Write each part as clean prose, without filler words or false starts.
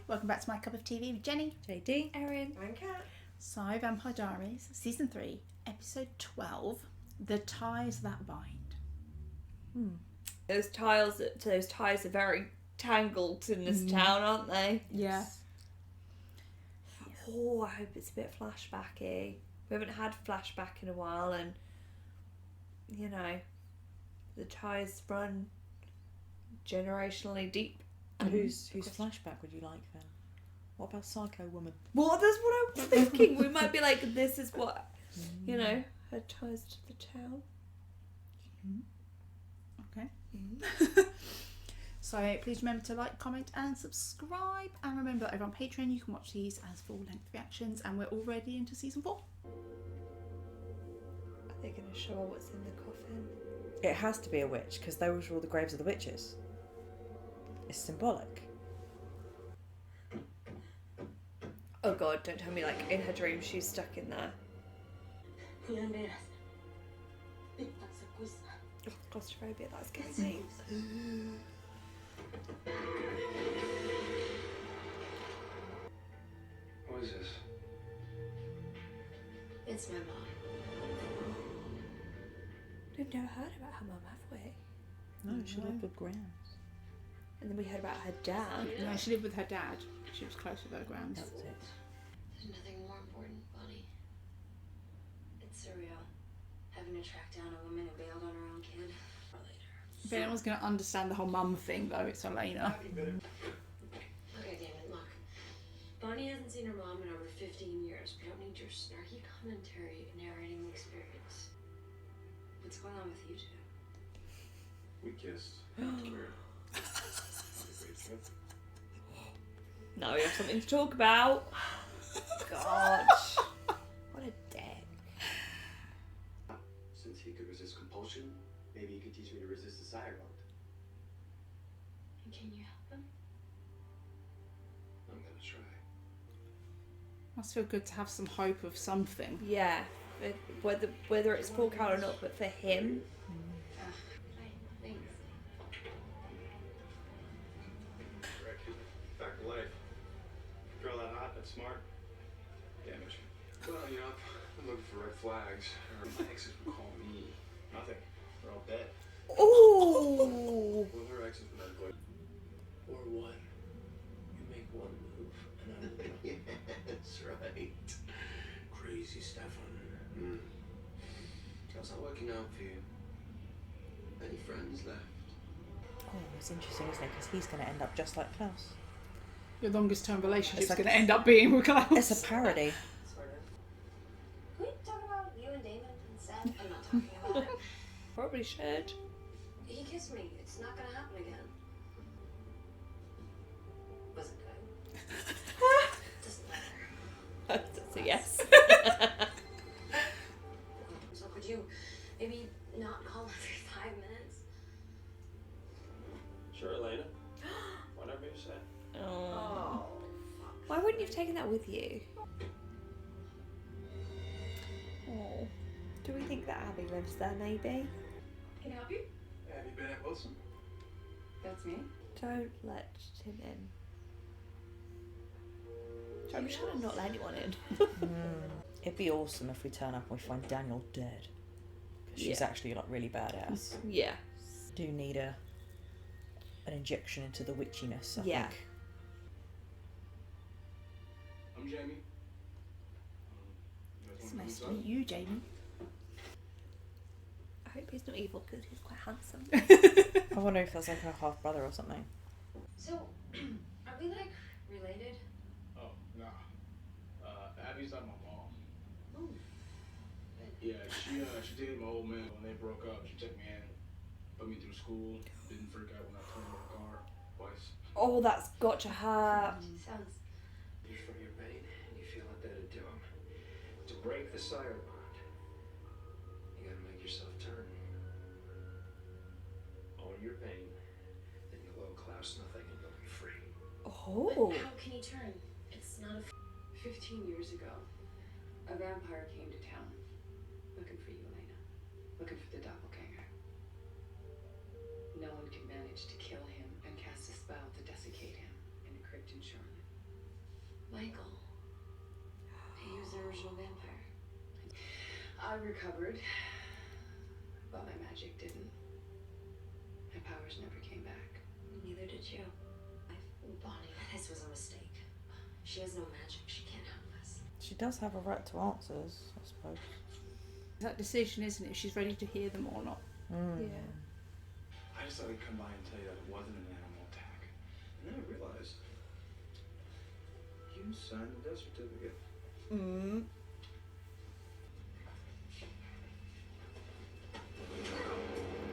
Welcome back to My Cup of TV with Jenny, JD, Erin, and Kat. So Vampire Diaries, Season 3, Episode 12, The Ties That Bind. Those ties are very tangled in this town, aren't they? Yeah. Oh, I hope it's a bit flashbacky. We haven't had flashback in a while, and you know, the ties run generationally deep. whose flashback would you like then? What about Psycho Woman? Well, that's what I was thinking. We might be like, this is what, you know, her ties to the town. Okay. So please remember to like, comment and subscribe. And remember, over on Patreon you can watch these as full-length reactions. And we're already into Season 4. Are they going to show her what's in the coffin? It has to be a witch, because those were all the graves of the witches. It's symbolic. Oh god, don't tell me like in her dream she's stuck in there. Oh, claustrophobia, that's getting me. What is this? It's my mom. We've never heard about her mum, have we? No, she lived with Grams. And then we heard about her dad. No, she lived with her dad. She was close with her Grams. That was it. There's nothing more important, Bonnie. It's surreal. Having to track down a woman who bailed on her own kid. Or later. If anyone's going to understand the whole mum thing, though, it's Elena. Okay, Damon, look. Bonnie hasn't seen her mom in over 15 years. We don't need your snarky commentary narrating the experience. What's going on with you two? We kissed. Weird. Now we have something to talk about. Gosh. What a dick. Since he could resist compulsion, maybe he could teach me to resist the sire bond. And can you help him? I'm gonna try. Must feel good to have some hope of something. Yeah. Whether it's Paul Carroll or not, but for him. Thanks. Rick, back to life. Girl that hot, that smart. Damage. Well, you know, I'm looking for red flags. My exes would call me nothing. They're all dead. Ooh. Well, her exes would not go. Or one. You make one move, and I will. Yeah, that's right. Crazy Stefan. How's that working out for you? Any friends left? Oh, it's interesting, isn't it? Because he's going to end up just like Klaus. Your longest term relationship's It's like- going to end up being with Klaus. It's a parody. Sort of. Can we talk about you and Damon instead? I'm not talking about it. Probably should. He kissed me. It's not gonna happen again. Was it good? Doesn't matter. That's a yes. So could you maybe not call every 5 minutes? Sure, Elena. Whatever you say. Oh. Why wouldn't you have taken that with you? Oh. Do we think that Abby lives there, maybe? Can I help you? Have you been at Wilson? That's me. Don't let him in. I'm just gonna not let anyone in. It'd be awesome if we turn up and we find Daniel dead. Because she's actually like really badass. Yeah. Do need an injection into the witchiness, I Yeah. think. I'm Jamie. It's nice to meet you, Jamie. I hope he's not evil because he's quite handsome. I wonder if that's like her half brother or something. So, are we like related? Oh, nah. Abby's not my mom. Oh. Yeah, she dated my old man. When they broke up, she took me in, put me through school, didn't freak out when I turned over the car twice. Oh, that's got to hurt. Sounds. You from your pain, and you feel indebted to him. To break the sire bond, you gotta make yourself turn. Own your pain, then you'll owe Klaus nothing and you'll be free. Oh. But how can he turn? It's not a. 15 years ago, a vampire came to town, looking for you, Elena. Looking for the doppelganger. No one could manage to kill him and cast a spell to desiccate him in a crypt in Charlotte. Michael. He was the original vampire. I recovered, but my magic didn't. My powers never came back. Neither did you. Bonnie, this was a mistake. She has no magic. She can't help us. She does have a right to answers, I suppose. It's that decision, isn't it? If she's ready to hear them or not. Yeah. I just thought I'd come by and tell you that it wasn't an animal attack. And then I realized you signed the death certificate.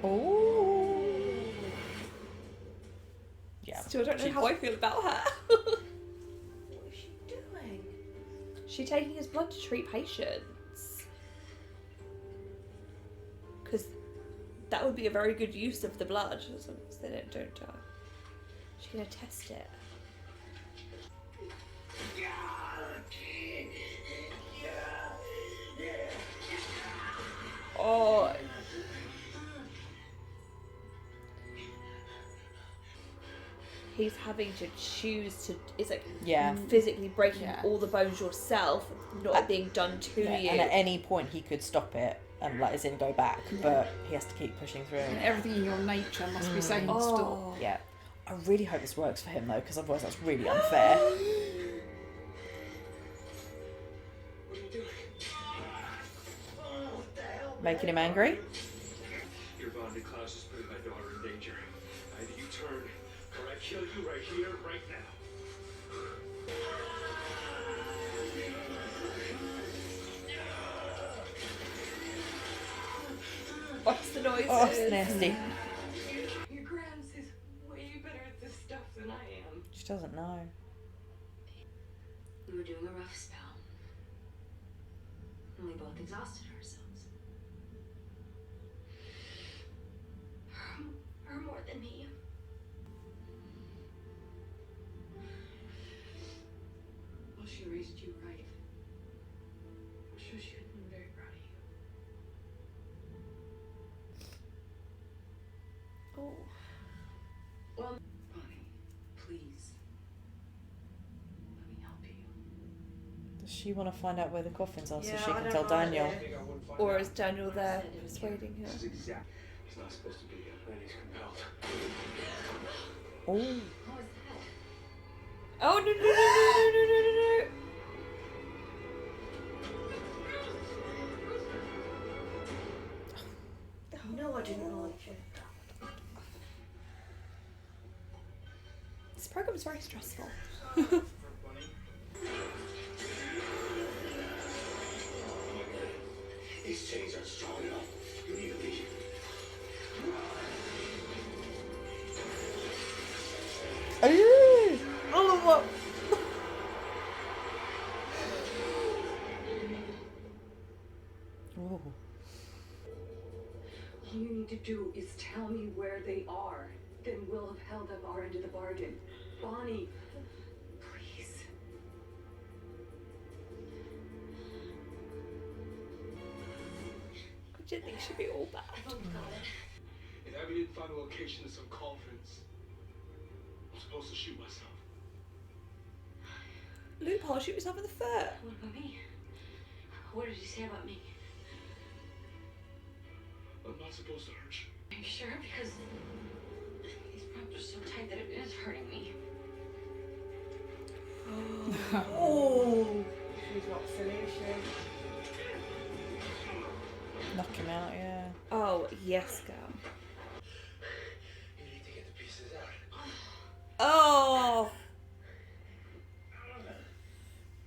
Oh. Yeah. Still don't know how I feel about her. What is she doing? She's taking his blood to treat patients. Because that would be a very good use of the blood, as long as they don't die. She's going to test it. Oh. He's having to choose to. It's like physically breaking all the bones yourself, not being done to you. And at any point he could stop it and let us in go back, but he has to keep pushing through. And everything in your nature must be saying stop. Yeah. I really hope this works for him though, because otherwise that's really unfair. What are you doing? What the hell? Making him angry? Your bonded clause is putting my daughter in danger. Either you turn or I kill you right here, right now. What's the noise? Oh, it's nasty. Your Grams is way better at this stuff than I am. She doesn't know. We were doing a rough spell. And we both exhausted ourselves. Her more than me. Well, she raised you right. I'm sure she would have been very proud of you. Oh. Well, Bonnie, please. Let me help you. Does she want to find out where the coffins are so Yeah, she I can don't tell know. Daniel? I think I wouldn't find Or out. is Daniel there persuading This is her? exact. It's not supposed to be. And he's compelled. Oh. What was that? Oh, no. No, I didn't like it. This program is very stressful. These chains aren't strong enough. You need to leave. Oh, what? Oh. All you need to do is tell me where they are. Then we'll have held up our end of the bargain. Bonnie, please. I didn't think she'd be all bad. If Abby didn't find a location of some coffins, I'm supposed to shoot myself. Loophole, shoot yourself in the foot. What about me? What did he say about me? I'm not supposed to hurt you. Are you sure? Because these props are so tight that it is hurting me. Oh. She's not silly, is she? Knock him out, yeah. Oh, yes, girl. You need to get the pieces out. Oh.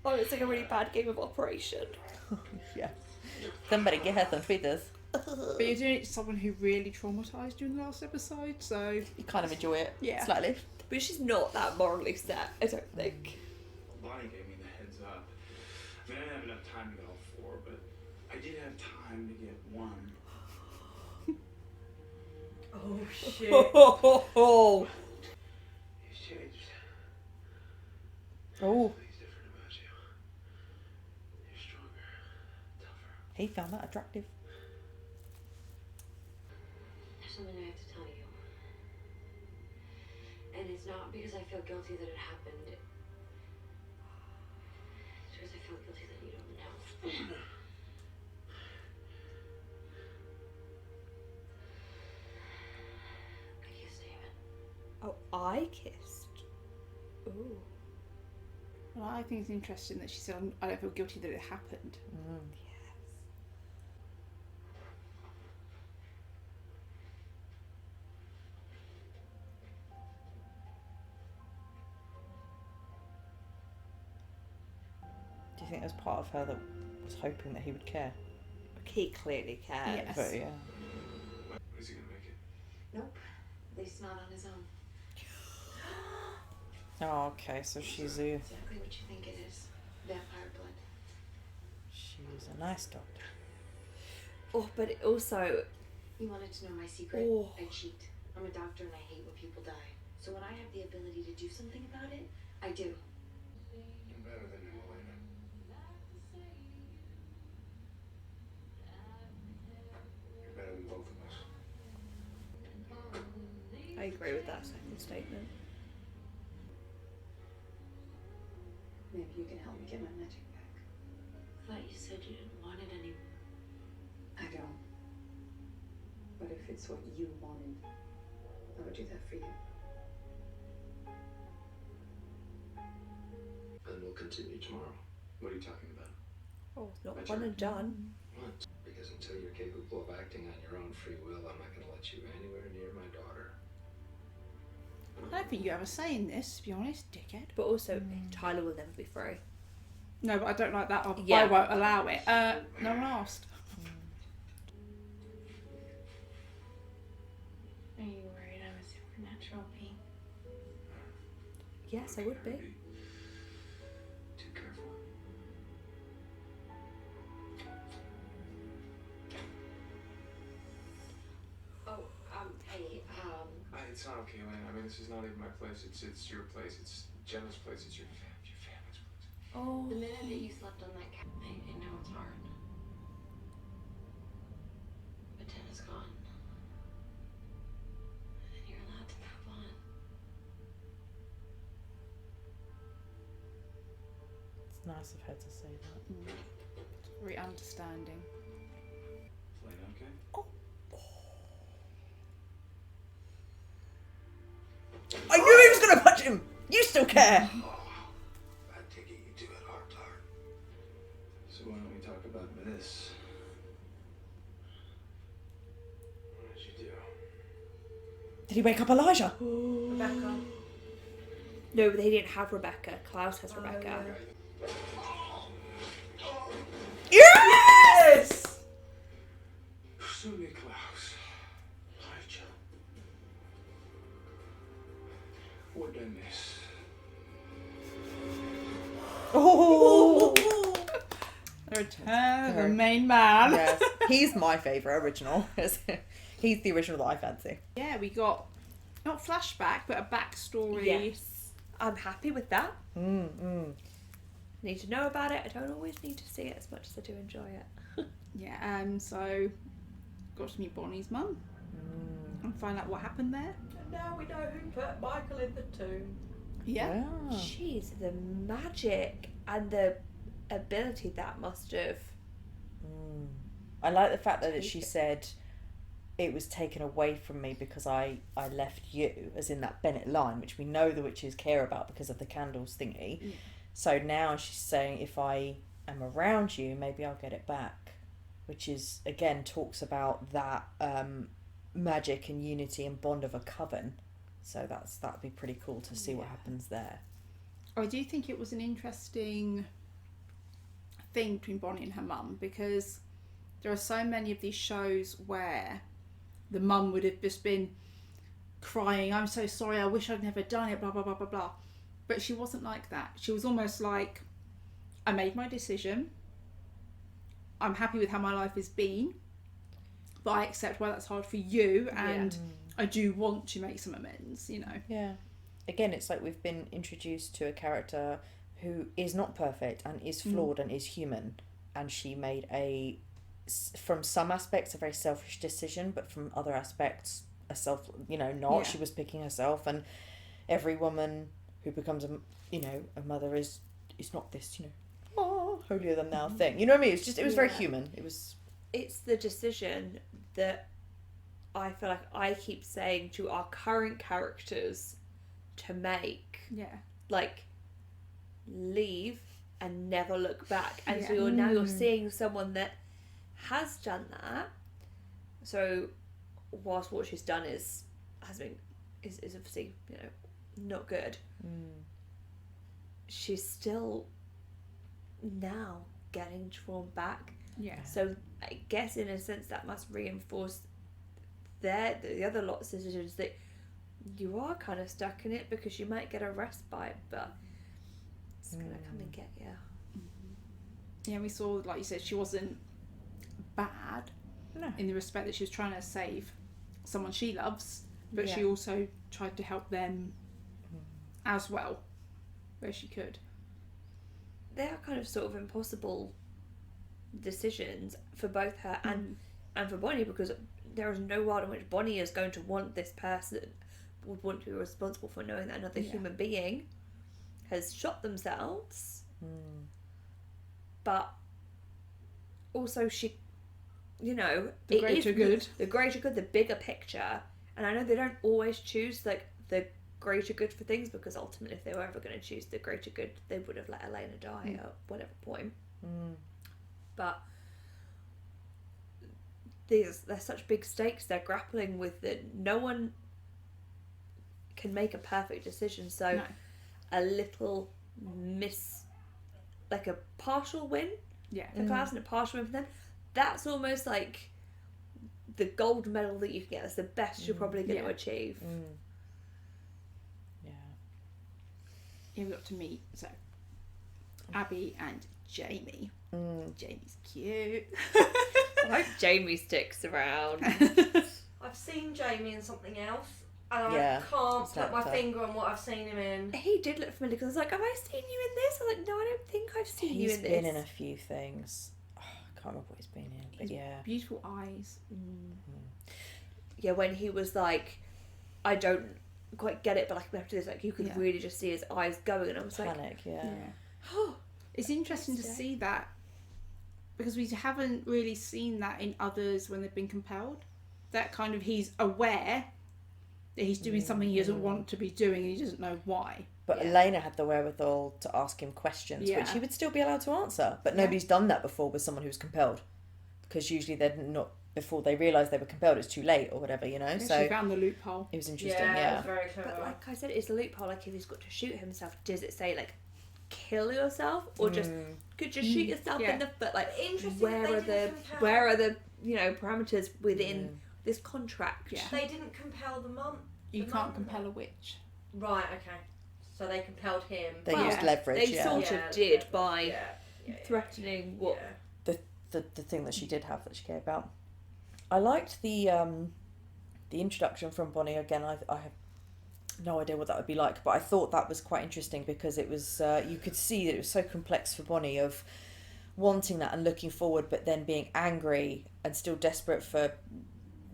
Oh, it's like a really bad game of Operation. Yeah. Somebody get her some tweeters. But you're doing it to someone who really traumatised you in the last episode, so You kind of enjoy it. Yeah. Slightly. But she's not that morally set, I don't think. Bonnie gave me the heads up. I mean, I didn't have enough time to get all four, but I did have time to get one. Oh shit. Oh. He's changed. Oh. He's different about you. You're stronger, tougher. He found that attractive. There's something I have to tell you. And it's not because I feel guilty that it happened. feel guilty that you don't know. I kissed Damon. Oh, I kissed. Ooh. Well, I think it's interesting that she said, I don't feel guilty that it happened. Yes. Do you think there's part of her that was hoping that he would care? He clearly cares. Yes. But yeah. Is he gonna make it? Nope. At least not on his own. Oh, okay. So she's Exactly what you think it is. Vampire blood. a nice doctor. Oh, but it also... You wanted to know my secret? Oh. I cheat. I'm a doctor and I hate when people die. So when I have the ability to do something about it, I do. You're better than him, Elena. You're better than both of us. I agree with that second statement. Maybe you can help me get my magic back. I thought you said you didn't want it anymore. I don't. But if it's what you wanted, I would do that for you. And we'll continue tomorrow. What are you talking about? Oh, it's not That's one right. and done. What? Because until you're capable of acting on your own free will, I'm not going to let you anywhere near my daughter. I don't think you have a say in this, to be honest, dickhead. But also, Tyler will never be free. No, but I don't like that. I Yeah. won't allow it. No one asked. Are you worried I'm a supernatural being? Yes, I would be. Too careful. Oh, hey, It's not okay, Elena. I mean, this is not even my place. It's your place. It's Jenna's place. It's your family's place. Oh. the minute that you slept on that couch, I know it's hard. But Jenna's gone. And you're allowed to move on. It's nice of her to say that. Very understanding. Is Elena okay? I knew he was going to punch him! You still care! Oh, I take it you two had heart to heart. So why don't we talk about this? What did you do? Did he wake up Elijah? Rebecca. No, they didn't have Rebecca. Klaus has Rebecca. Yes! So Niklaus. Elijah. What done this? Oh! The return of the main man. Yes, he's my favourite original. He's the original that I fancy. Yeah, we got not flashback, but a backstory. Yes. I'm happy with that. Need to know about it. I don't always need to see it as much as I do enjoy it. Yeah, so got to meet Bonnie's mum and find out what happened there. And now we know who put Michael in the tomb. Yeah. Jeez, the magic and the ability that must have. I like the fact that Take she it. said it was taken away from me because I left you, as in that Bennett line, which we know the witches care about because of the candles thingy. Yeah. So now she's saying if I am around you, maybe I'll get it back. Which is, again, talks about that magic and unity and bond of a coven. So that'd be pretty cool to see what happens there. I do think it was an interesting thing between Bonnie and her mum, because there are so many of these shows where the mum would have just been crying, I'm so sorry, I wish I'd never done it, blah, blah, blah, blah, blah. But she wasn't like that. She was almost like, I made my decision. I'm happy with how my life has been, but I accept why that's hard for you, and I do want to make some amends, you know. Yeah. Again, it's like we've been introduced to a character who is not perfect and is flawed and is human. And she made from some aspects, a very selfish decision, but from other aspects, not. Yeah. She was picking herself, and every woman who becomes a mother is not this, holier than thou thing. You know what I mean? It was very Yeah. human. It was. It's the decision that I feel like I keep saying to our current characters to make. Yeah. Like, leave and never look back. And so Yeah. you're seeing someone that has done that. So whilst what she's done is obviously, you know, not good, she's still now getting drawn back. Yeah. So I guess in a sense that must reinforce the other lot's decisions, that you are kind of stuck in it because you might get a respite, but it's gonna come and get you. Yeah, we saw, like you said, she wasn't bad No. in the respect that she was trying to save someone she loves, but she Yeah. also tried to help them as well, where she could. They are kind of sort of impossible decisions for both her and for Bonnie, because there is no world in which Bonnie is going to want this person, would want to be responsible for knowing that another human being has shot themselves. But also she, you know, The greater good. The greater good, the bigger picture. And I know they don't always choose like the greater good for things, because ultimately if they were ever going to choose the greater good, they would have let Elena die at whatever point. But they're such big stakes they're grappling with, that no one can make a perfect decision. So No. a little like a partial win Yeah. for Klaus and a partial win for them, that's almost like the gold medal that you can get. That's the best you're probably going to achieve. Yeah. Yeah, we got to meet Abby and Jamie. Jamie's cute. I hope Jamie sticks around. I've seen Jamie in something else, and Yeah, I can't it's put like my that. finger on what I've seen him in. He did look familiar, because I was like, have I seen you in this? I was like, no, I don't think I've seen you He's in this. been in a few things. Oh, I can't remember what he's been in, but yeah. Beautiful eyes. Yeah, when he was like, I don't quite get it, but like after this, like you could really just see his eyes going, and I was like, Panic, yeah. oh, It's interesting to see that, because we haven't really seen that in others when they've been compelled. That kind of, he's aware that he's doing something he doesn't want to be doing and he doesn't know why. But Elena had the wherewithal to ask him questions, which he would still be allowed to answer. But nobody's done that before with someone who's compelled. Because usually they're not, before they realise they were compelled, it's too late or whatever, you know? Yeah, So she found the loophole. it was interesting, It yeah. was very clever. but like I said, it's a loophole. Like if he's got to shoot himself, does it say like kill yourself, or just could just shoot yourself in the foot? Like Interesting where that are they the didn't compel. where are the parameters within this contract? Yeah. They didn't compel the mum. You the can't mum. compel a witch. Right, okay. So they compelled him. They Well, used leverage, They yeah. sort Yeah, of did yeah, by yeah, threatening what. Yeah. The thing that she did have that she cared about. I liked the introduction from Bonnie. Again, I have no idea what that would be like, but I thought that was quite interesting because it was you could see that it was so complex for Bonnie of wanting that and looking forward, but then being angry and still desperate for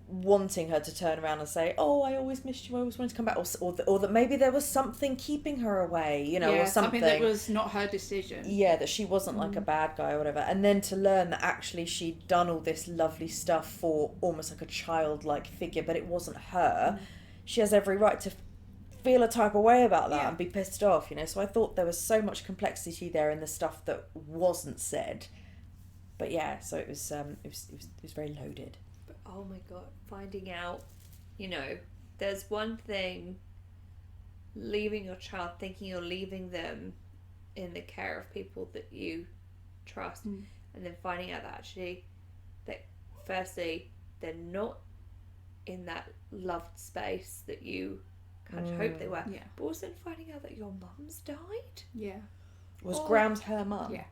wanting her to turn around and say, "Oh, I always missed you. I always wanted to come back," or that maybe there was something keeping her away, you know, or something that was not her decision. Yeah, that she wasn't like a bad guy or whatever. And then to learn that actually she'd done all this lovely stuff for almost like a childlike figure, but it wasn't her. She has every right to feel a type of way about that and be pissed off, you know. So I thought there was so much complexity there in the stuff that wasn't said. But yeah, so it was very loaded. But oh my god, finding out, you know, there's one thing leaving your child, thinking you're leaving them in the care of people that you trust, and then finding out that actually, that firstly, they're not in that loved space that you kind of hoped they were, but also finding out that your mum's died. Yeah. Was Graham's her mum? Yeah.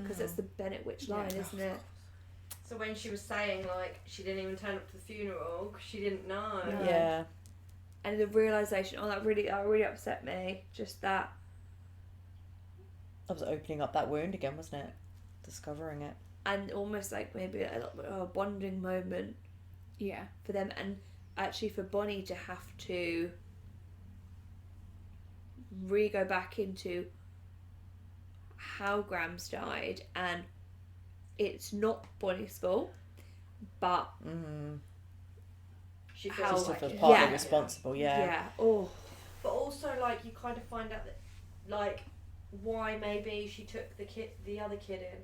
Because it's the Bennett Witch line, isn't it? So when she was saying, like, she didn't even turn up to the funeral because she didn't know. Yeah. And the realisation, that really upset me. Just that. That was opening up that wound again, wasn't it? Discovering it. And almost like maybe a little bit of a bonding moment. Yeah. For them, and actually for Bonnie to have to go back into how Grams died, and it's not Bonnie's fault, but She How- feels She's like still it. partly Yeah. responsible, yeah. Oh, But also, like, you kind of find out that, like, why maybe she took the other kid in.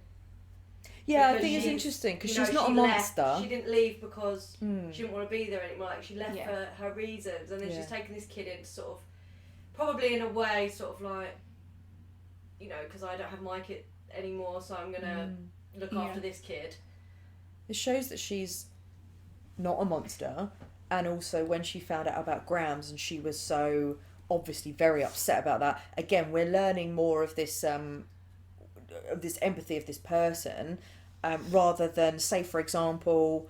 Yeah, I Because think it's she's- interesting because you know, she's not a she monster. left. She didn't leave because Mm. she didn't want to be there anymore. Like, she left Yeah. for her reasons, and then Yeah. she's taken this kid in to sort of, probably in a way, sort of like, you know, because I don't have my kid anymore, so I'm gonna look Yeah. after this kid. It shows that she's not a monster, and also when she found out about Grams and she was so obviously very upset about that. Again, we're learning more of this empathy of this person, rather than, say, for example,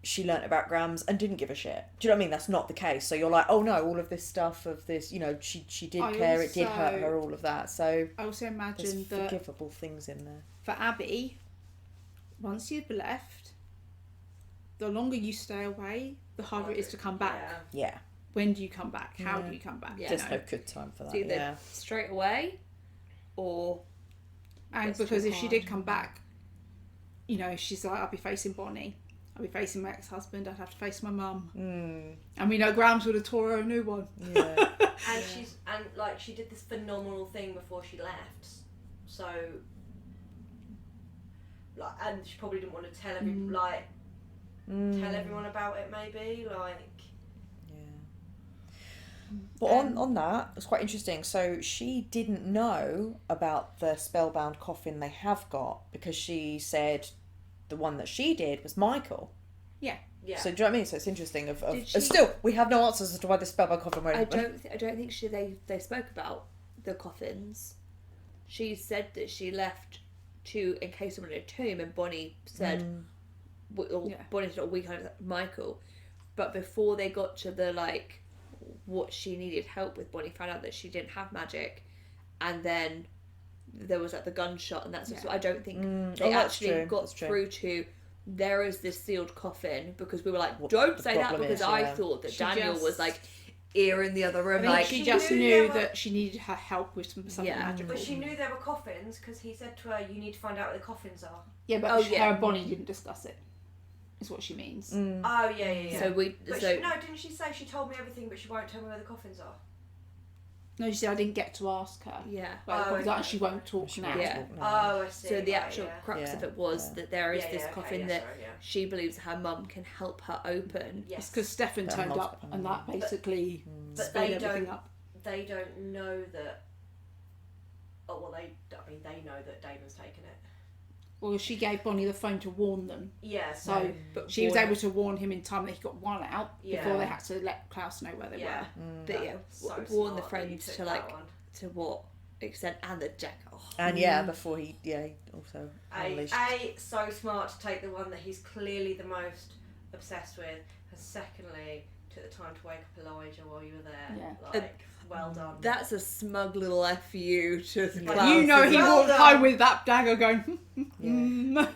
she learnt about Grams and didn't give a shit. Do you know what I mean? That's not the case. So you're like, oh no, all of this stuff of this, you know, she did I care, it did also- hurt her, all of that. So I also there's imagine that forgivable things in there. for Abby, once you've left, the longer you stay away, the harder it is to come back. Yeah, When do you come back? How Yeah. do you come back? Yeah. You there's know? no good time for that. it's either Yeah. straight away, or And It's because too if she hard. did come back, you know, she's like, I'll be facing Bonnie, I'll be facing my ex-husband, I'd have to face my mum. And we know Grams would have tore her a new one. Yeah. And like, she did this phenomenal thing before she left, so like, and she probably didn't want to tell tell everyone about it, maybe, like. But on that, it's quite interesting. So she didn't know about the spellbound coffin they have got because she said the one that she did was Michael. Yeah. So do you know what I mean? So it's interesting. Did she- Still, we have no answers as to why the spellbound coffin won't I open. don't think they spoke about the coffins. She said that she left to encase someone in a tomb, and Bonnie said, Bonnie said, we kind of Michael. But before they got to the like what she needed help with, Bonnie found out that she didn't have magic, and then there was like the gunshot and that stuff. So I don't think they that's actually true, got that's true. through to there is this sealed coffin, because we were like, What don't the say that, problem because is, I yeah. thought that She Daniel just- was like ear in the other I room, think like she she just knew knew there were- that she needed her help with something Yeah. magical. But she knew there were coffins because he said to her, "You need to find out where the coffins are." Yeah, but Oh, her yeah. and Bonnie didn't discuss it. Is what she means. Oh yeah. So we But so no, didn't she say she told me everything, but she won't tell me where the coffins are? No, she said I didn't get to ask her. yeah. Like, Oh, that okay. she won't talk now. Yeah. Oh, I see. So the right, actual yeah. crux Yeah, of it was yeah. that there is Yeah, this okay, coffin yeah, that sorry, yeah. she believes her mum can help her open. Yes. It's because Stefan But turned I'm up not- and that basically But sped they everything don't. up. They don't know that. Oh well, they know that Damon's taken it. Well, she gave Bonnie the phone to warn them. Yeah. So But she was warn- able to warn him in time that he got one out Yeah. before they had to let Klaus know where they Yeah. were. But yeah, So warn the smart that you friends took to that like one. to what extent, and the Jack. Oh. And yeah, before he also A, unleashed. so smart to take the one that he's clearly the most obsessed with, and secondly, took the time to wake up Elijah while you were there. Yeah. Like, well done. That's a smug little F you to the Yeah. Klaus, You know he isn't it? Well walked done. home with that dagger going. But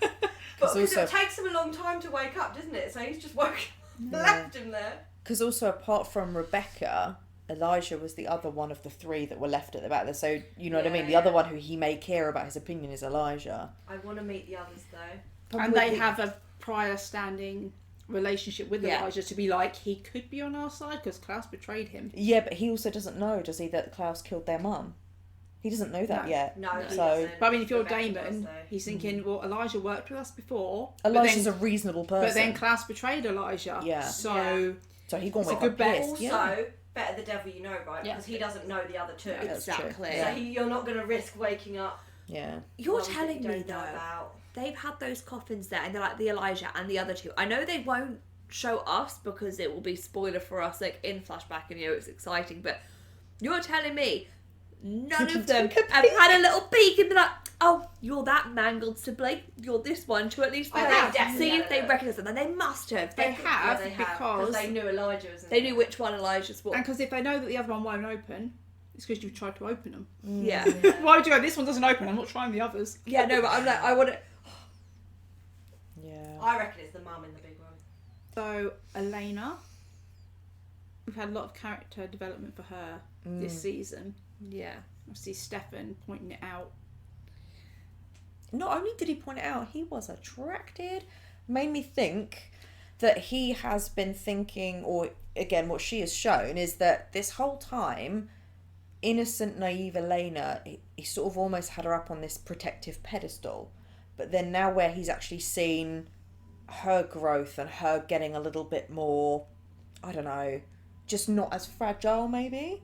because also- it takes him a long time to wake up, doesn't it? So he's just left him there. Because also, apart from Rebecca, Elijah was the other one of the three that were left at the back there. So, you know what I mean? The Yeah. other one who he may care about his opinion is Elijah. I want to meet the others though. And they have a prior standing relationship with Yeah. Elijah to be like, he could be on our side because Klaus betrayed him. Yeah, but he also doesn't know, does he, that Klaus killed their mum? He doesn't know that No. yet. No, he So- doesn't. But I mean, if you're Rebecca does, Damon, though. he's thinking, well, Elijah worked with us before. Elijah's but a then, reasonable person. but then Klaus betrayed Elijah. Yeah. So, so he gone it's a wake good up bet. pissed. Also, Yeah. better the devil you know, right? Yeah. Because he doesn't know the other two. Yeah, that's true. Exactly. So Yeah. you're not going to risk waking up. Yeah. You're ones that telling you me don't know though, about. they've had those coffins there, and they're like the Elijah and the other two. I know they won't show us because it will be spoiler for us, like in flashback, and you know it's exciting. But you're telling me none of them Took a have peek. had a little peek and be like, "Oh, you're that mangled sibling. You're this one." To at least Oh, they definitely see if had they it. recognise them, and they must have. They They, have, Yeah, because they knew Elijah was in they there. knew which one Elijah's was. and because if they know that the other one won't open, it's because you tried to open them. Yeah, Yeah. Why would you go, this one doesn't open, I'm not trying the others. yeah. No, but I'm like, I want to. Yeah. I reckon it's the mum in the big one. So, Elena, we've had a lot of character development for her this season. Yeah. Obviously, Stefan pointing it out. not only did he point it out, he was attracted. Made me think that he has been thinking, or again, what she has shown is that this whole time, innocent, naive Elena, he sort of almost had her up on this protective pedestal. But then now where he's actually seen her growth and her getting a little bit more, I don't know, just not as fragile maybe,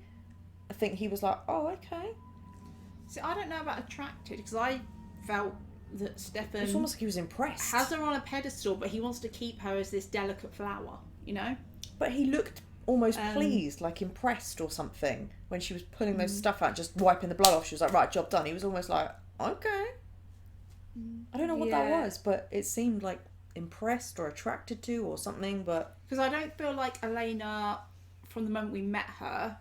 I think he was like, oh, okay. See, I don't know about attracted, because I felt that Stefan It's almost like he was impressed. has her on a pedestal, but he wants to keep her as this delicate flower, you know? But he looked almost pleased, like impressed or something, when she was pulling those stuff out, just wiping the blood off. She was like, right, job done. He was almost like, okay. I don't know what that was, but it seemed like impressed or attracted to or something, but... Because I don't feel like Elena, from the moment we met her,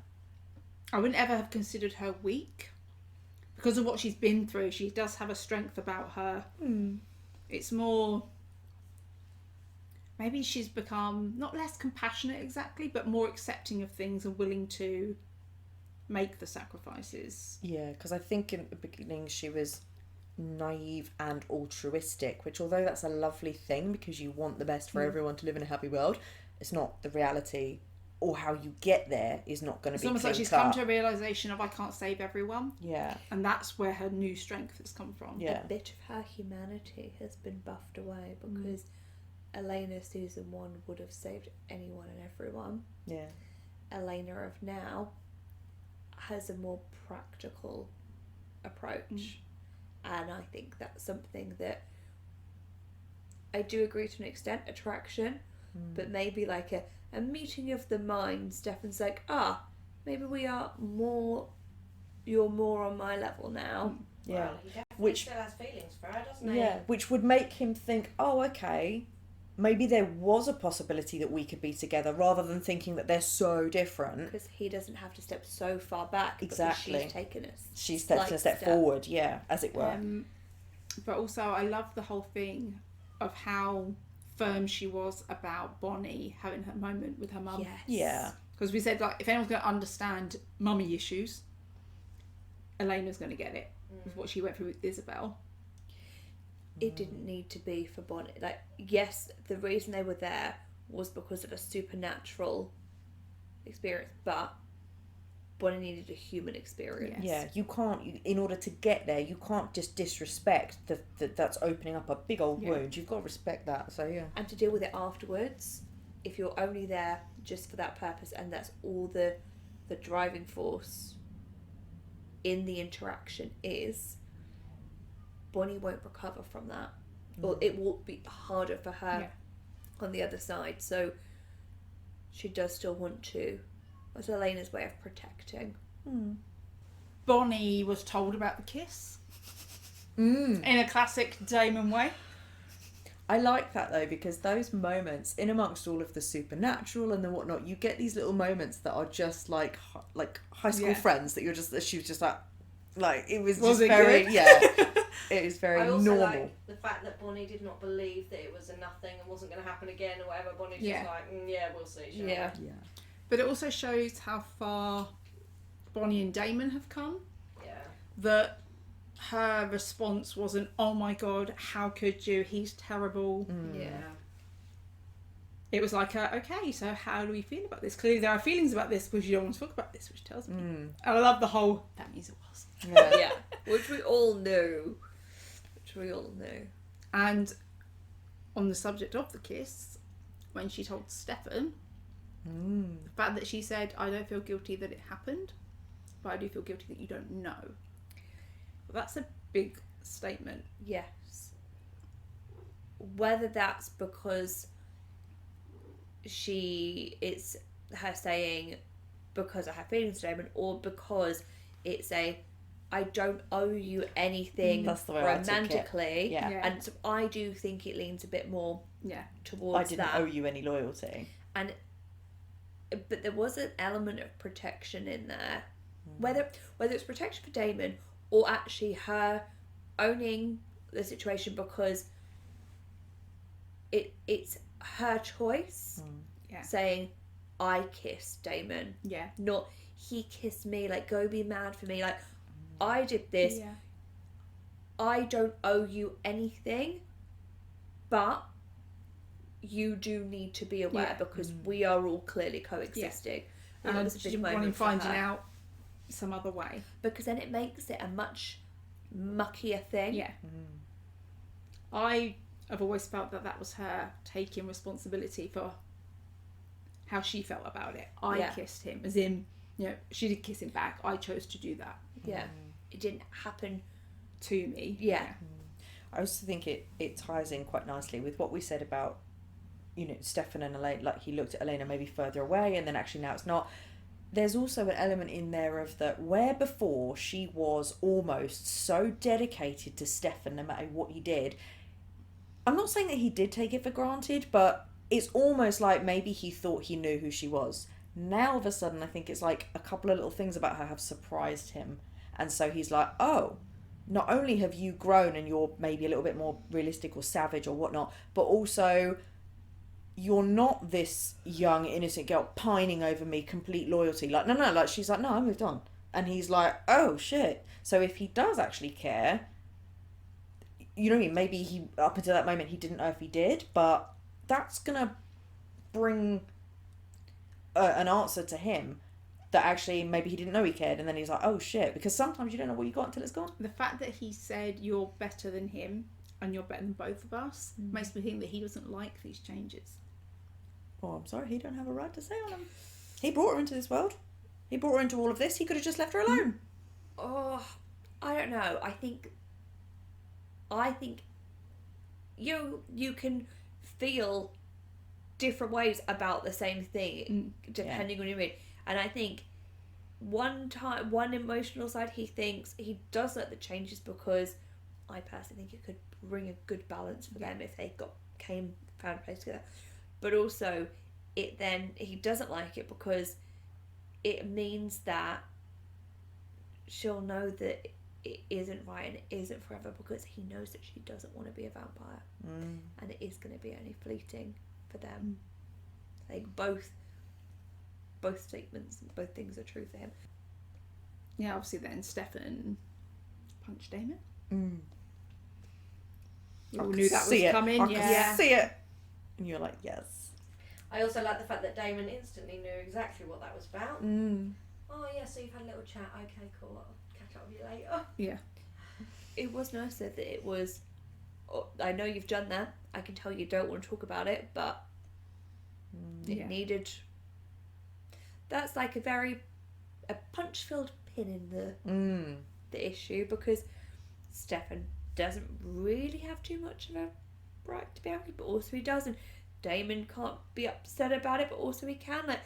I wouldn't ever have considered her weak. Because of what she's been through, she does have a strength about her. It's more... Maybe she's become, not less compassionate exactly, but more accepting of things and willing to make the sacrifices. Yeah, because I think in the beginning she was naive and altruistic, which although that's a lovely thing because you want the best for everyone to live in a happy world, it's not the reality, or how you get there is not going to It's be almost like she's clean come cut. to a realisation of I can't save everyone. Yeah. And that's where her new strength has come from. Yeah. A bit of her humanity has been buffed away because Elena season 1 would have saved anyone and everyone. Yeah. Elena of now has a more practical approach, and I think that's something that I do agree to an extent, attraction, but maybe like a meeting of the minds. Stefan's like, maybe we are more, you're more on my level now. Yeah. Well, he definitely Which- still has feelings for her, doesn't he? Yeah, which would make him think, oh, okay, maybe there was a possibility that we could be together, rather than thinking that they're so different. Because he doesn't have to step so far back. Exactly. Because she's taken us. She's taken a step forward, yeah, as it were. But also I love the whole thing of how firm she was about Bonnie having her moment with her mum. Yes. Yeah. Because we said, like, if anyone's going to understand mummy issues, Elena's going to get it with what she went through with Isabel. It didn't need to be for Bonnie. Like, yes, the reason they were there was because of a supernatural experience, but Bonnie needed a human experience. Yeah, you can't, in order to get there, you can't just disrespect that's opening up a big old wound. You've got to respect that, so yeah. And to deal with it afterwards, if you're only there just for that purpose and that's all the driving force in the interaction is, Bonnie won't recover from that. Or it will be harder for her on the other side. So she does still want to. That's Elena's way of protecting. Bonnie was told about the kiss in a classic Damon way. I like that though, because those moments, in amongst all of the supernatural and the whatnot, you get these little moments that are just like high school friends that you're just, that she was just like it was just it very good? it was very I also normal. like the fact that Bonnie did not believe that it was a nothing and wasn't going to happen again or whatever. Bonnie's just like, we'll see. shall we?" Yeah. Yeah. But it also shows how far Bonnie and Damon have come. Yeah. That her response wasn't, oh my god, how could you, he's terrible. Yeah. It was like, okay, so how do we feel about this? Clearly there are feelings about this because you don't want to talk about this, which tells me. And I love the whole, that means it was. Yeah. Which we all knew. And on the subject of the kiss, when she told Stefan, the fact that she said, I don't feel guilty that it happened, but I do feel guilty that you don't know. Well, that's a big statement. Yes. Whether that's because it's her saying because I have feelings for Damon, or because it's I don't owe you anything That's the way I took it. romantically. Yeah. And so I do think it leans a bit more towards I didn't that. owe you any loyalty. But there was an element of protection in there. Whether it's protection for Damon or actually her owning the situation because it's her choice, saying, I kissed Damon. Yeah. Not, he kissed me, like, go be mad for me. Like, I did this. Yeah. I don't owe you anything, but you do need to be aware because we are all clearly coexisting. And it was a she big didn't want him moment for finding her. out some other way. Because then it makes it a much muckier thing. Yeah. I have always felt that was her taking responsibility for how she felt about it. I kissed him, as in, she did kiss him back. I chose to do that. Yeah. It didn't happen to me. Yeah. I also think it ties in quite nicely with what we said about, Stefan and Elena, like he looked at Elena maybe further away and then actually now it's not. There's also an element in there of that where before she was almost so dedicated to Stefan no matter what he did. I'm not saying that he did take it for granted, but it's almost like maybe he thought he knew who she was. Now all of a sudden I think it's like a couple of little things about her have surprised him. And so he's like, oh, not only have you grown and you're maybe a little bit more realistic or savage or whatnot, but also you're not this young innocent girl pining over me, complete loyalty. Like, no, like she's like, no, I moved on. And he's like, oh shit. So if he does actually care, you know what I mean? Maybe he, up until that moment, he didn't know if he did, but that's gonna bring an answer to him that actually maybe he didn't know he cared, and then he's like, oh shit, because sometimes you don't know what you got until it's gone. The fact that he said you're better than him and you're better than both of us makes me think that he doesn't like these changes. Oh, I'm sorry, he don't have a right to say on them. He brought her into this world. He brought her into all of this. He could have just left her alone. Oh, I don't know. I think you can feel different ways about the same thing depending on your mood. And I think one emotional side, he thinks he does like the changes because I personally think it could bring a good balance for them if they found a place together. But also, he doesn't like it because it means that she'll know that it isn't right and it isn't forever because he knows that she doesn't want to be a vampire. And it is going to be only fleeting for them. I think both statements, both things are true for him. Yeah, obviously then Stefan punched Damon. We all knew that was coming. I could see it. And you're like, yes. I also like the fact that Damon instantly knew exactly what that was about. Oh yeah, so you've had a little chat. Okay, cool. I'll catch up with you later. Yeah. It was nice that it was, I know you've done that. I can tell you don't want to talk about it, but it needed. That's like a punch-filled pin in the issue because Stefan doesn't really have too much of a right to be angry, but also he doesn't. Damon can't be upset about it, but also he can.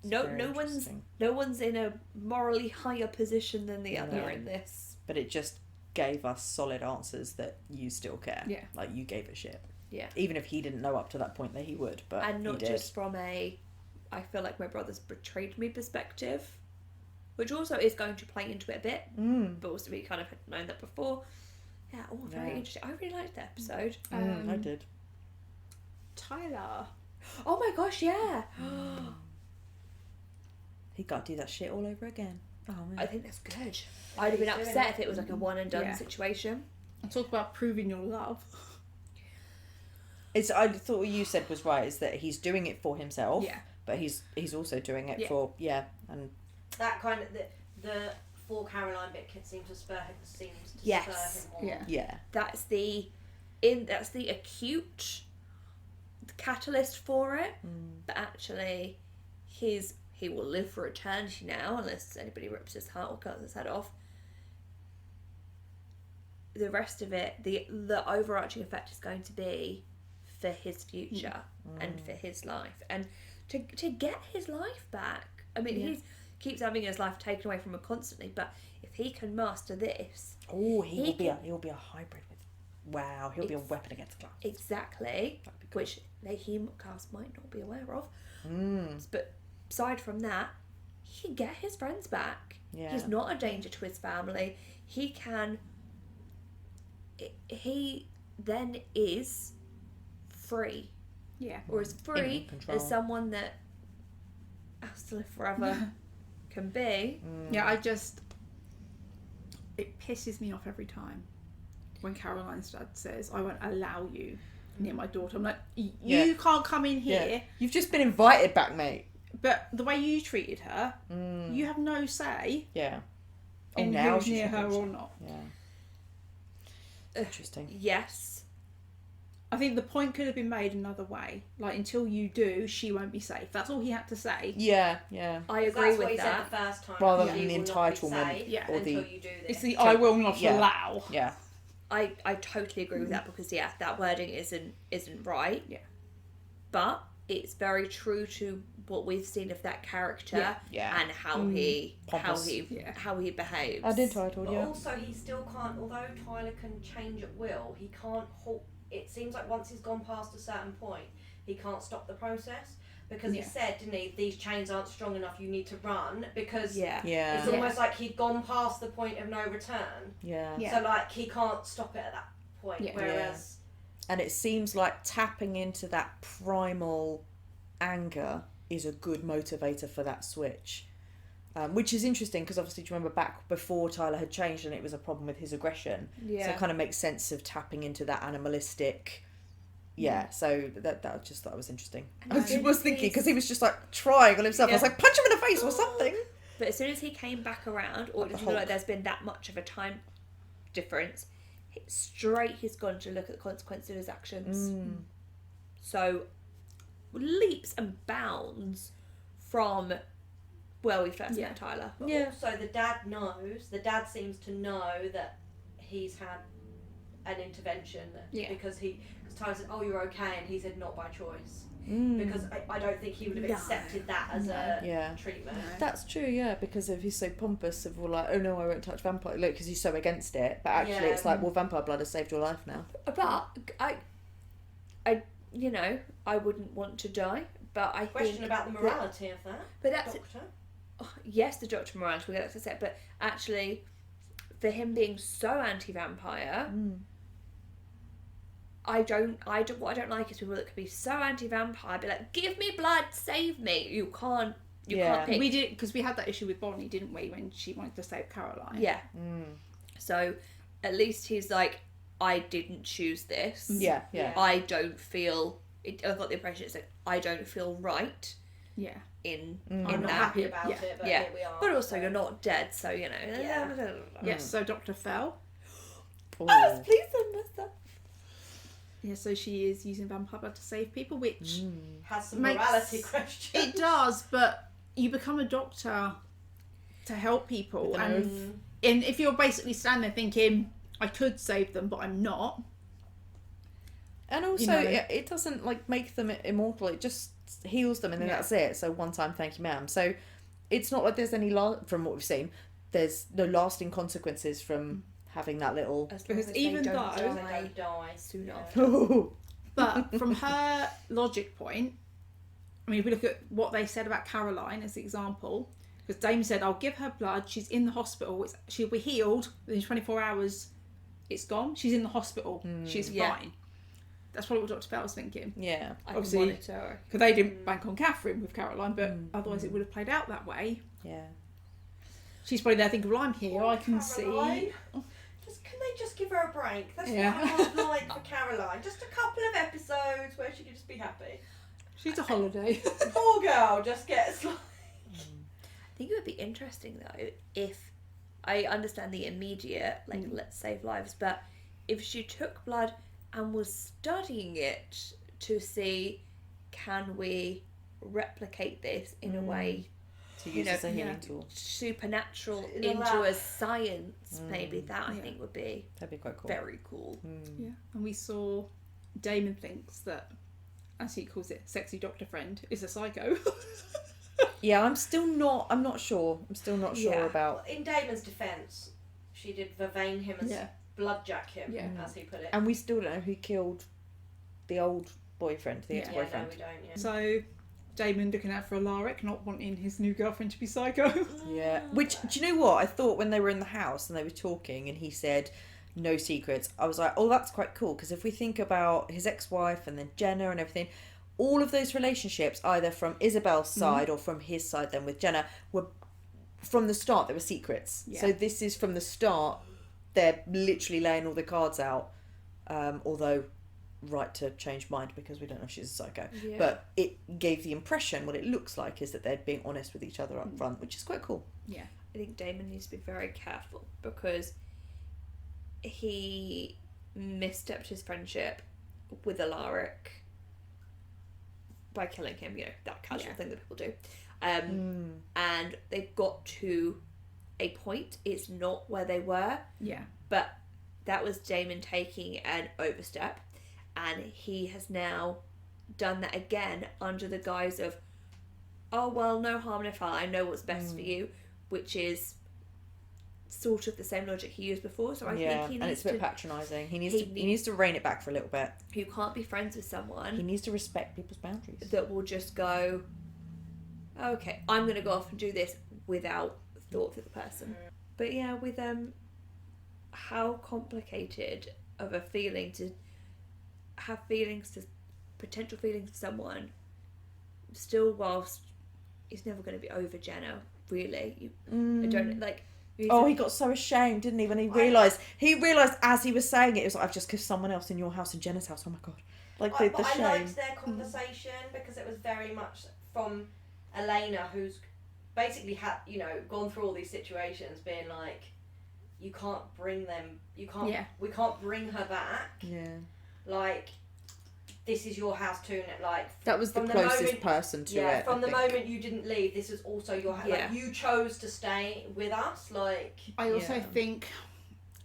No one's in a morally higher position than the other in this. But it just gave us solid answers that you still care. Yeah. Like you gave a shit. Yeah. Even if he didn't know up to that point that he would, but and not he did. just from I feel like my brother's betrayed me perspective, which also is going to play into it a bit, but also we kind of had known that before. Yeah, very interesting. I really liked the episode. I did. Tyler. Oh my gosh, yeah. He got to do that shit all over again. Oh man. I think that's good. I'd have been upset if it was like a one and done situation. And talk about proving your love. I thought what you said was right, is that he's doing it for himself. Yeah. But he's also doing it for and that kind of the for Caroline bit seems to spur him on. Yeah. That's the acute catalyst for it. But actually he will live for eternity now unless anybody rips his heart or cuts his head off. The rest of it, the overarching effect is going to be for his future and for his life and to get his life back. I mean, he keeps having his life taken away from him constantly, but if he can master this, he'll be a hybrid with he'll be a weapon against class. Exactly, cool. Which cast might not be aware of. But aside from that, he can get his friends back. He's not a danger to his family. He then is free. Yeah. Or as free as someone that has to live forever can be. Yeah, it pisses me off every time when Caroline's dad says, I won't allow you near my daughter. I'm like, you can't come in here. Yeah. You've just been invited back, mate. But the way you treated her, you have no say Yeah. in now who's she's near not her gonna- or not. Yeah. Interesting. Yes. I think the point could have been made another way. Like, until you do, she won't be safe. That's all he had to say. Yeah, yeah. I agree That's what with he that. said the first time. Rather She than the will not be entitlement safe Yeah. or until the... you do this. It's the I will not Yeah. allow. Yeah. I totally agree with that because that wording isn't right. Yeah. But it's very true to what we've seen of that character Yeah. and how he Pompous. how he behaves. And entitled, But yeah. also, he still can't, although Tyler can change at will, he can't halt. It seems like once he's gone past a certain point, he can't stop the process. Because he said, didn't he, these chains aren't strong enough, you need to run. Because Yeah. it's almost like he'd gone past the point of no return. Yeah. Yeah. So, like, he can't stop it at that point. Yeah. Whereas, And it seems like tapping into that primal anger is a good motivator for that switch. Which is interesting because obviously, do you remember back before Tyler had changed and it was a problem with his aggression? Yeah. So it kind of makes sense of tapping into that animalistic. Yeah, so that I just thought it was interesting. I was thinking because he was just like trying on himself. I was like, punch him in the face or something. But as soon as he came back around, or it Like the doesn't look like Hulk. there's been that much of a time difference, straight he's gone to look at the consequences of his actions. So leaps and bounds from where we first met Tyler. but also the dad seems to know that he's had an intervention because Tyler said, oh, you're okay, and he said, not by choice. Because I don't think he would have accepted that as a treatment. That's true, yeah, because if he's so pompous of all like, oh no, I won't touch vampire, look, because he's so against it. But actually, it's like, well, vampire blood has saved your life now. But I wouldn't want to die. But I Question think about the morality of that. But that's Doctor. yes, the Doctor morality. We'll get to that, but actually, for him being so anti-vampire. What I don't like is people that can be so anti-vampire, be like, give me blood, save me. You can't pick. We did, because we had that issue with Bonnie, didn't we, when she wanted to save Caroline? Yeah. So at least he's like, I didn't choose this. Yeah. I don't feel. I've got the impression it's like I don't feel right. Yeah. In I'm that. not happy about it, but here we are. But also, you're not dead, so you know. Yeah. Yes, so Dr. Fell. Oh, please don't mess up. Yeah, so she is using vampire blood to save people, which has some makes- morality questions. it does, but you become a doctor to help people, and if you're basically standing there thinking, I could save them, but I'm not. And also, it doesn't like make them immortal. It just heals them, and then that's it. So one time, thank you, ma'am. So it's not like there's any from what we've seen. There's no lasting consequences from having that little. Because even though they don't die soon Yeah. after. But from her logic point, I mean, if we look at what they said about Caroline as the example, because Damon said, I'll give her blood, she's in the hospital, she'll be healed within 24 hours, it's gone, she's in the hospital, she's fine. That's probably what Dr. Fell was thinking. Yeah. I Obviously, can monitor her. because they didn't bank on Catherine with Caroline, but otherwise it would have played out that way. Yeah. She's probably there thinking, well, I'm here, I can Caroline. see. Can they just give her a break? That's Yeah. what I would like for Caroline. Just a couple of episodes where she can just be happy. She's a holiday. Poor girl just gets like... I think it would be interesting though if I understand the immediate, like let's save lives, but if she took blood and was studying it to see can we replicate this in a way To use as a healing tool. supernatural In a into lab. a science, maybe that I think would be That'd be quite cool. very cool. Yeah, and we saw Damon thinks that, as he calls it, sexy doctor friend is a psycho. Yeah, I'm not sure. I'm still not sure about. In Damon's defence, she did vervain him and bloodjack him, as he put it. And we still don't know who killed the old boyfriend, the ex-boyfriend. Yeah, no, we don't, So Damon looking out for Alaric, not wanting his new girlfriend to be psycho. Yeah. Which, do you know what? I thought when they were in the house and they were talking and he said, no secrets, I was like, oh, that's quite cool. Because if we think about his ex-wife and then Jenna and everything, all of those relationships, either from Isabel's side or from his side then with Jenna, were from the start there were secrets. Yeah. So this is from the start. They're literally laying all the cards out. Although, right to change mind because we don't know if she's a psycho. Yeah. But it gave the impression, what it looks like is that they're being honest with each other up front, which is quite cool. Yeah. I think Damon needs to be very careful because he misstepped his friendship with Alaric by killing him, you know, that casual thing that people do. And they've got to a point, it's not where they were. Yeah. But that was Damon taking an overstep, and he has now done that again under the guise of, oh, well, no harm, no foul, I know what's best for you, which is sort of the same logic he used before. So I think he needs and it's a bit patronising. He needs to rein it back for a little bit. You can't be friends with someone. He needs to respect people's boundaries. That will just go, okay, I'm going to go off and do this without thought for the person. But yeah, with how complicated of a feeling to have potential feelings for someone, still whilst it's never going to be over Jenna, really. I don't, like... He got so ashamed, didn't he, when he realised as he was saying it was like, I've just kissed someone else in your house, in Jenna's house, oh my god. Like, the shame. I liked their conversation because it was very much from Elena, who's basically had, you know, gone through all these situations, being like, we can't bring her back. Yeah. Like, this is your house too, like... That was the closest person to it. Yeah, from the moment you didn't leave, this was also your house. Yeah. Like, you chose to stay with us, like... I also think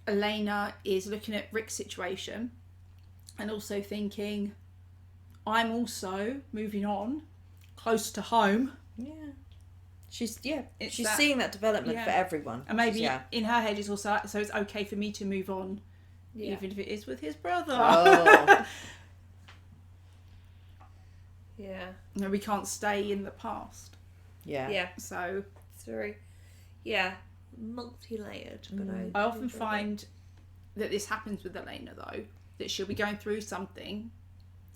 Elena is looking at Rick's situation and also thinking, I'm also moving on, close to home. Yeah. She's that, seeing that development for everyone. And maybe in her head it's also, so it's okay for me to move on, even if it is with his brother. Oh. Yeah. No, we can't stay in the past. Yeah. Yeah. So It's very, multi-layered. But I often find that this happens with Elena, though, that she'll be going through something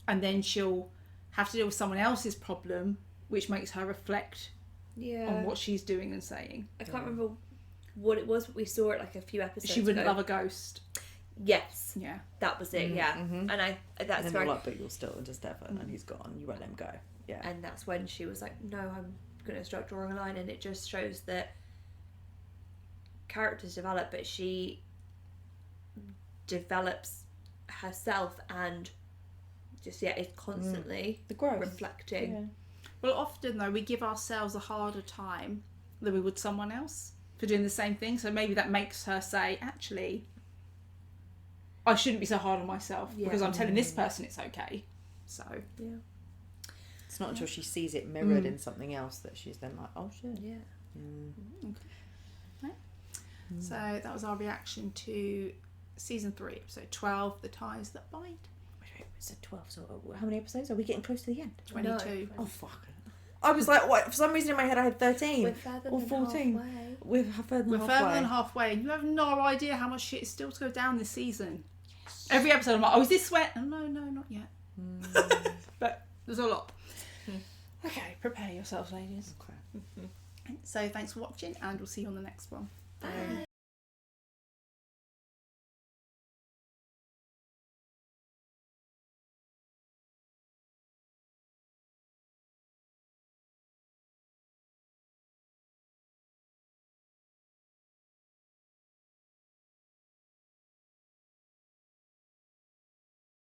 and then she'll have to deal with someone else's problem, which makes her reflect on what she's doing and saying. I can't remember what it was, but we saw it like a few episodes She wouldn't ago. love a ghost. Yes. Yeah. That was it, And that's and very... you're like, but you're still into Stefan and he's gone, you won't let him go. Yeah. And that's when she was like, no, I'm going to start drawing a line. And it just shows that characters develop, but she develops herself and just, is constantly the growth. reflecting. Yeah. Well, often, though, we give ourselves a harder time than we would someone else for doing the same thing. So maybe that makes her say, actually, I shouldn't be so hard on myself because I'm telling this person it's okay. So it's not until she sees it mirrored in something else that she's then like, oh shit. Yeah. Okay. Right. So that was our reaction to season 3, episode 12, The Ties That Bind. Wait, it's 12, so how many episodes? Are we getting close to the end? 22. Oh fuck. I was like, what? For some reason in my head I had 13 We're further or than 14. halfway. We're further We're further than halfway, and you have no idea how much shit is still to go down this season. Yes. Every episode I'm like, oh, is this wet? Oh, no, not yet. But there's a lot. Okay, prepare yourselves, ladies. Okay. So thanks for watching, and we'll see you on the next one. Bye.